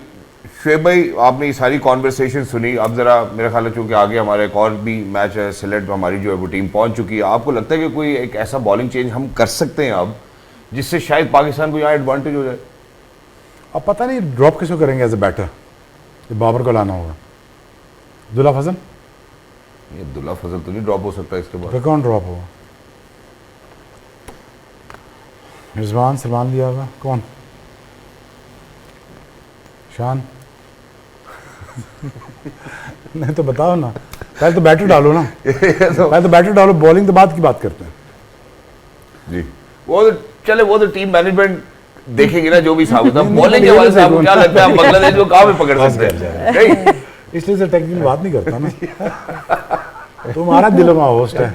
शुएब भाई, आपने ये सारी कॉन्वर्सेशन सुनी, अब ज़रा मेरा ख्याल है चूँकि आगे हमारा एक और भी मैच है, सिलेट हमारी जो है वो टीम पहुँच चुकी है। आपको लगता है कि कोई एक ऐसा बॉलिंग चेंज हम कर सकते हैं अब जिससे शायद पाकिस्तान को यहाँ एडवांटेज हो जाए? अब पता नहीं ड्रॉप किसको करेंगे एज ए बैटर, बाबर को लाना होगा। अब्दुल्ला फजल, ये अब्दुल्ला फजल तो नहीं ड्रॉप हो सकता इसके बाद। फिर कौन ड्रॉप होगा? रिजवान, सलमान लिया होगा, कौन? शान? नहीं तो बताओ ना, पहले तो बैटर डालो ना। पहले तो बैटर डालो, बॉलिंग तो बाद की बात करते हैं जी। वो तो चले, वो तो टीम मैनेजमेंट देखेंगे ना जो भी साबित है। बॉलिंग के बारे में आपको क्या लगता है हम बांग्लादेश को कहाँ पे पकड़ सकते हैं? नहीं, इसलिए से टेक्निकल बात नहीं करता ना। तुम्हारा दिलों में होस्ट है।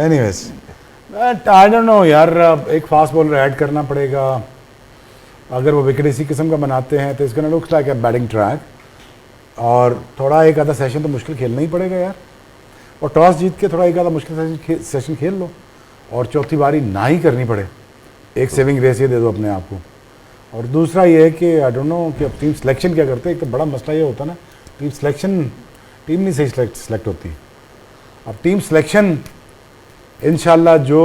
एनीवेज, आई डोंट नो यार, एक फास्ट बॉलर ऐड करना पड़ेगा। अगर वो विकेट इसी किस्म का बनाते हैं तो इसका looks like a batting track, और थोड़ा एक आधा सेशन तो मुश्किल खेलना ही पड़ेगा यार। और टॉस जीत के थोड़ा एक आधा मुश्किल सेशन खेल लो, और चौथी बारी ना ही करनी पड़े, एक सेविंग रेस ये दे दो अपने आप को। और दूसरा ये है कि आई डोंट नो कि अब टीम सिलेक्शन क्या करते हैं। एक तो बड़ा मसला ये होता है ना, टीम सिलेक्शन, टीम नहीं सही सेलेक्ट होती। अब टीम सिलेक्शन इंशाल्लाह जो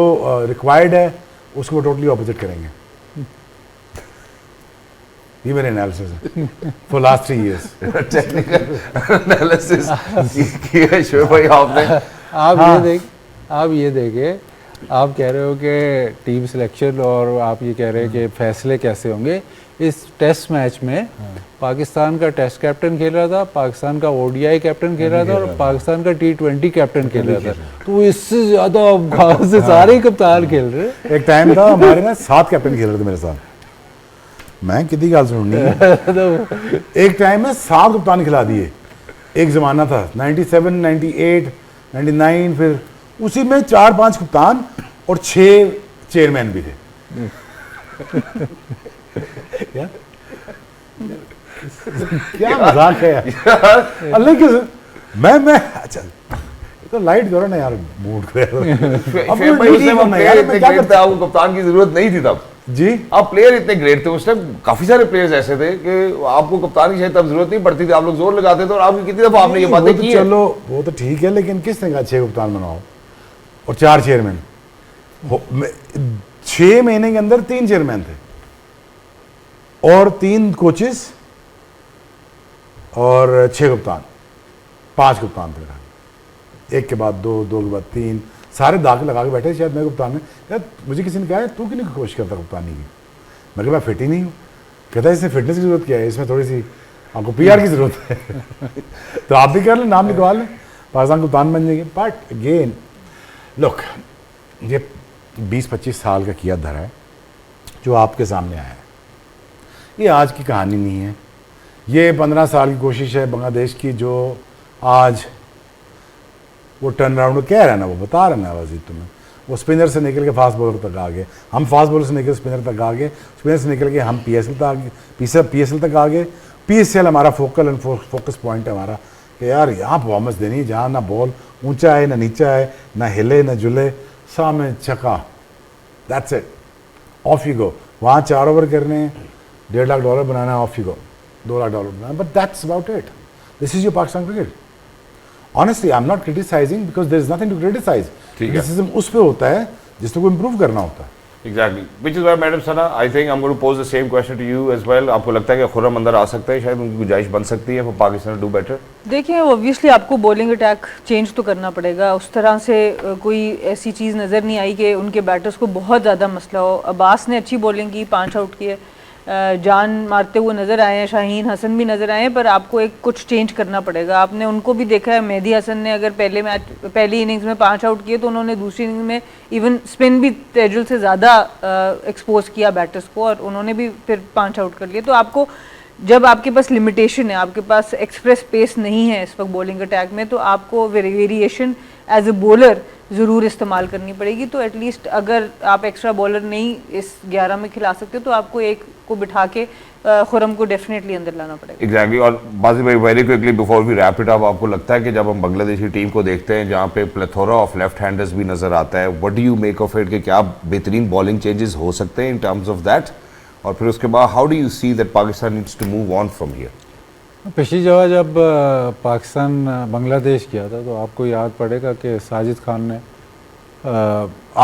रिक्वायर्ड है उसको टोटली ऑपोजिट करेंगे। ये मेरे एनालिसिस है for last 3 years। Technical analysis किया शोएब भाई आपने। आप ये देखे, आप कह रहे हो कि टीम सिलेक्शन, और आप ये कह रहे हैं कि फैसले कैसे होंगे। इस टेस्ट मैच में पाकिस्तान का टेस्ट कैप्टन खेल रहा था, पाकिस्तान का ओडीआई कैप्टन खेल रहा था, और पाकिस्तान का T20 कैप्टन खेल रहा था। तो इससे ज़्यादा अफगान से सारे कप्तान खेल रहे। एक टाइम था हमारे ना 7 कैप्टन खेल रहे थे मेरे साथ, मैं कितनी गाल सुननी है। एक टाइम में 7 कप्तान खिला दिए, एक ज़माना था 97, 98, 99, फिर उसी में 4-5 कप्तान और 6 चेयरमैन भी थे। क्या मजाक है यार। अल्लाह के मैं अच्छा तो लाइट करो ना यार, मूड को यार। आपको कप्तान की जरूरत नहीं थी तब। जी आप प्लेयर इतने ग्रेट थे उस टाइम, काफी सारे प्लेयर्स ऐसे थे कि आपको कप्तान की शायद तब जरूरत नहीं पड़ती थी, आप लोग जोर लगाते थे और आपकी कितनी दफा आपने ये बातें तो की चलो वो तो ठीक है, लेकिन किसने कहा 6 कप्तान बनाओ और 4 चेयरमैन? 6 महीने के अंदर 3 चेयरमैन थे और 3 कोचेस और 6 कप्तान, 5 कप्तान थे, एक के बाद 2, 2 के बाद 3, सारे दाखिल लगा के बैठे। शायद मैं कप्तान में, यार मुझे किसी ने कहा है तू क्यों नहीं कोशिश करता कप्तानी की? मैं कहा मैं फिट ही नहीं हूँ। कहता है इसमें फिटनेस की जरूरत क्या है, इसमें थोड़ी सी आपको PR की जरूरत है तो आप भी कर लें, नाम लिखवा लें, पाकिस्तान कप्तान बन जाएंगे। बट अगेन लुक, ये 20-25 साल का किया धरा है जो आपके सामने आया है, ये आज की कहानी नहीं है। ये 15 साल की कोशिश है बांग्लादेश की, जो आज वो टर्न राउंड कह रहा है ना, वो बता रहा है ना वजीद तुम्हें, वो स्पिनर से निकल के फास्ट बॉलर तक आ गए, हम फास्ट बॉलर से निकल स्पिनर तक आ गए, स्पिनर से निकल के हम PSL तक आ गए, PSL तक आ गए। PSL हमारा फोकल एंड फोकस पॉइंट है हमारा कि यार यहाँ परफॉर्मेंस देनी है जहाँ ना बॉल ऊंचा है ना नीचा है, ना हिले ना जुले, सामने छक्का, that's it, of you go. वहाँ 4 ओवर करने हैं, $1.5 लाख बनाना है, ऑफ यू गो, $2 लाख बनाना है, but that's about it. This is your Pakistan cricket. Honestly, I'm not criticizing because there is nothing to criticize. Criticism उस पे होता है जिसको को improve करना होता है। Exactly. Which is why, Madam Sana, I think I'm going to pose the same question to you as well. आपको लगता है कि खुर्रम अंदर आ सकता है, शायद उनकी गुंजाइश बन सकती है for Pakistan to do better? देखिए ऑब्वियसली आपको बॉलिंग अटैक चेंज तो करना पड़ेगा। उस तरह से कोई ऐसी चीज़ नज़र नहीं आई कि उनके बैटर्स को बहुत ज़्यादा मसला हो। अब्बास ने अच्छी बॉलिंग की, 5 आउट किए, जान मारते हुए नज़र आए हैं, शाहीन हसन भी नज़र आए हैं, पर आपको एक कुछ चेंज करना पड़ेगा। आपने उनको भी देखा है, मेहदी हसन ने अगर पहली इनिंग्स में 5 आउट किए तो उन्होंने दूसरी इनिंग्स में इवन स्पिन भी तेजुल से ज़्यादा एक्सपोज किया बैटर्स को और उन्होंने भी फिर 5 आउट कर लिए। तो आपको जब आपके पास लिमिटेशन है, आपके पास एक्सप्रेस पेस नहीं है इस वक्त बॉलिंग अटैक में, तो आपको वेरिएशन एज ए बॉलर ज़रूर इस्तेमाल करनी पड़ेगी। तो एटलीस्ट अगर आप एक्स्ट्रा बॉलर नहीं इस 11 में खिला सकते तो आपको एक को बिठा के खुर्रम को डेफिनेटली अंदर लाना पड़ेगा। एग्जैक्टली। और बाजी भाई very quickly before we wrap it up, आपको लगता है कि जब हम बांग्लादेशी टीम को देखते हैं जहाँ पे प्लेथोरा ऑफ लेफ्ट हैंडर्स भी नजर आता है, what do you make of it कि क्या बेहतरीन बॉलिंग चेंजेस हो सकते हैं इन टर्म्स ऑफ दैट, और फिर उसके बाद how do you see that Pakistan needs to move on from here? पिछली जगह जब पाकिस्तान बांग्लादेश किया था तो आपको याद पड़ेगा कि साजिद खान ने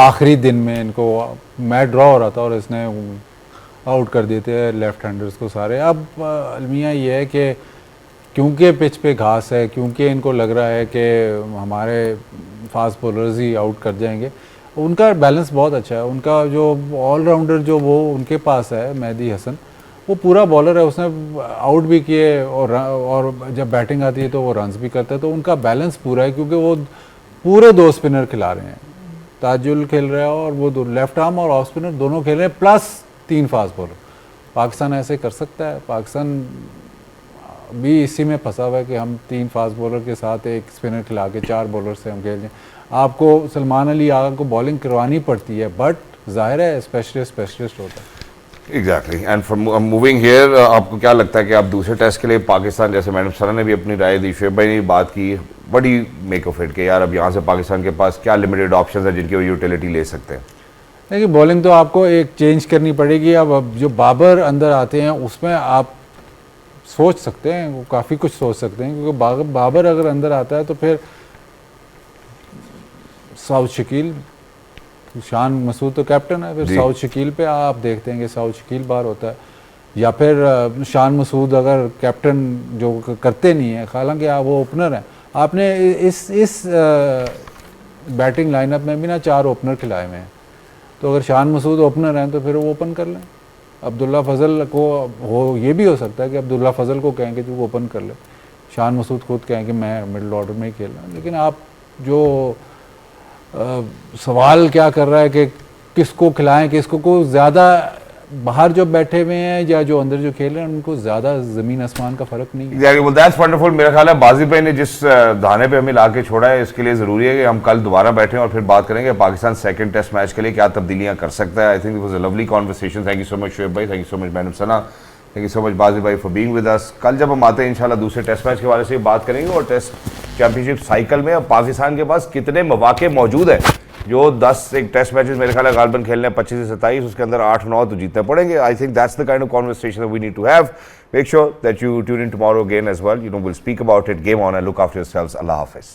आखिरी दिन में इनको मैच ड्रॉ हो रहा था और इसने आउट कर दिए थे लेफ्ट हैंडर्स को सारे। अब अलमिया ये है कि क्योंकि पिच पे घास है, क्योंकि इनको लग रहा है कि हमारे फास्ट बॉलर्स ही आउट कर जाएंगे, उनका बैलेंस बहुत अच्छा है। उनका जो ऑलराउंडर जो वो उनके पास है मेहदी हसन, वो पूरा बॉलर है, उसने आउट भी किए और जब बैटिंग आती है तो वो रन्स भी करता है। तो उनका बैलेंस पूरा है क्योंकि वो पूरे 2 स्पिनर खिला रहे हैं, ताजुल खेल रहा है और वो लेफ्ट आर्म और ऑफ स्पिनर दोनों खेल रहे हैं, प्लस 3 फास्ट बॉलर। पाकिस्तान ऐसे कर सकता है, पाकिस्तान भी इसी में फंसा हुआ है कि हम 3 फास्ट बॉलर के साथ एक स्पिनर खिला के 4 बॉलर से हम खेल जाएं। आपको सलमान अली आगा को बॉलिंग करवानी पड़ती है, बट जाहिर है स्पेशलिस्ट होता है। Exactly. And from moving here, आपको क्या लगता है कि आप दूसरे टेस्ट के लिए पाकिस्तान, जैसे मैडम सना ने भी अपनी राय दी, शुएब भाई ने भी बात की, what do you make of it कि यार अब यहाँ से पाकिस्तान के पास क्या लिमिटेड ऑप्शंस है जिनकी वो यूटिलिटी ले सकते हैं? देखिए बॉलिंग तो आपको एक चेंज करनी पड़ेगी। अब जो बाबर अंदर आते हैं उसमें आप सोच सकते हैं, वो काफ़ी कुछ सोच सकते हैं, क्योंकि बाबर अगर अंदर आता है तो फिर साउथ शकील, शान मसूद तो कैप्टन है, फिर साउथ शकील पे आप देखते हैं कि साउथ शकील बाहर होता है, या फिर शान मसूद अगर कैप्टन जो करते नहीं है, हालांकि आप वो ओपनर हैं, आपने इस बैटिंग लाइनअप में भी ना 4 ओपनर खिलाए हुए हैं, तो अगर शान मसूद ओपनर हैं तो फिर वो ओपन कर लें। अब्दुल्ला फजल को ये भी हो सकता है कि अब्दुल्ला फजल को कहें कि तू ओपन कर ले, शान मसूद खुद कहें कि मैं मिडिल ऑर्डर में ही खेल रहा हूँ। लेकिन आप जो सवाल क्या कर रहा है कि किसको खिलाएं, किसको को ज़्यादा बाहर जो बैठे हुए हैं या जो अंदर जो खेल रहे हैं उनको ज़्यादा ज़मीन आसमान का फ़र्क नहीं है। Exactly, well, that's wonderful। मेरा ख्याल है बाजी भाई ने जिस धाने पे हमें लाके छोड़ा है, इसके लिए ज़रूरी है कि हम कल दोबारा बैठें और फिर बात करेंगे पाकिस्तान सेकंड टेस्ट मैच के लिए क्या तब्दीलियां कर सकता है। I think it was a lovely conversation. Thank you so much Shoaib भाई, thank you so much madam Sana, thank you so much बाजी भाई फॉर बीइंग विद अस। कल जब हम आते हैं इंशाल्लाह दूसरे टेस्ट मैच के बारे से बात करेंगे और टेस्ट चैंपियनशिप साइकिल में अब पाकिस्तान के पास कितने मौके मौजूद है जो 10 एक टेस्ट मैचेस मेरे ख्याल है गालबन खेलने हैं 25 से 27, उसके अंदर 8-9 तो जीतने पड़ेंगे. I think that's the kind of conversation we need to have. Make sure that you tune in tomorrow again as well. We'll speak about it. Game on and look after yourselves. Allah Hafiz.